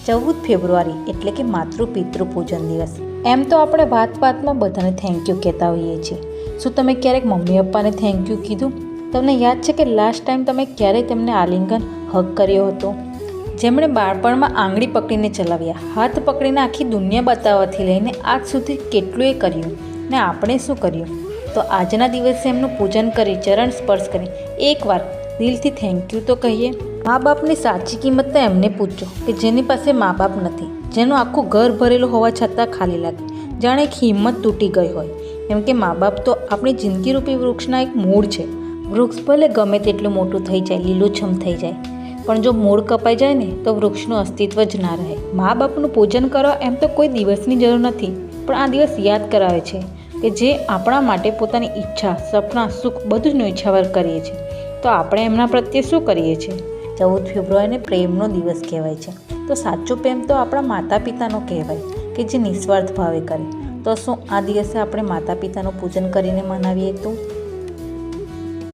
14 ફેબ્રુઆરી એટલે કે માતૃપિતૃ પૂજન દિવસ। એમ તો આપણે વાતમાં બધાને થેન્ક યુ કહેતા હોઈએ છીએ। શું તમે ક્યારેક મમ્મી પપ્પાને થેન્ક યુ કીધું? તમને યાદ છે કે લાસ્ટ ટાઈમ તમે ક્યારેય તેમને આલિંગન હગ કર્યો હતો? જેમણે બાળપણમાં આંગળી પકડીને ચલાવ્યા, હાથ પકડીને આખી દુનિયા બતાવવાથી લઈને આજ સુધી કેટલું એ કર્યું ને આપણે શું કર્યું? તો આજના દિવસે એમનું પૂજન કરી, ચરણ સ્પર્શ કરી એકવાર દિલથી થેન્ક યુ તો કહીએ। મા બાપની સાચી કિંમત તો એમને પૂછજો કે જેની પાસે મા બાપ નથી, જેનું આખું ઘર ભરેલું હોવા છતાં ખાલી લાગે, જાણે એક હિંમત તૂટી ગઈ હોય। કેમ કે મા બાપ તો આપણી જિંદગીરૂપી વૃક્ષના એક મૂળ છે। વૃક્ષ ભલે ગમે તેટલું મોટું થઈ જાય, લીલુંછમ થઈ જાય, પણ જો મૂળ કપાઈ જાય ને તો વૃક્ષનું અસ્તિત્વ જ ના રહે। મા બાપનું પૂજન કરવા એમ તો કોઈ દિવસની જરૂર નથી, પણ આ દિવસ યાદ કરાવે છે કે જે આપણા માટે પોતાની ઈચ્છા, સપના, સુખ બધું જ ન્યોછાવર કરીએ છીએ, તો આપણે એમના પ્રત્યે શું કરીએ છીએ? 14 ફેબ્રુઆરીને પ્રેમનો દિવસ કહેવાય છે। તો સાચો પ્રેમ તો આપણા માતા પિતાનો કહેવાય કે જે નિસ્વાર્થ ભાવે કરે। તો શું આ દિવસે આપણે માતા પિતાનું પૂજન કરીને મનાવીએ તો?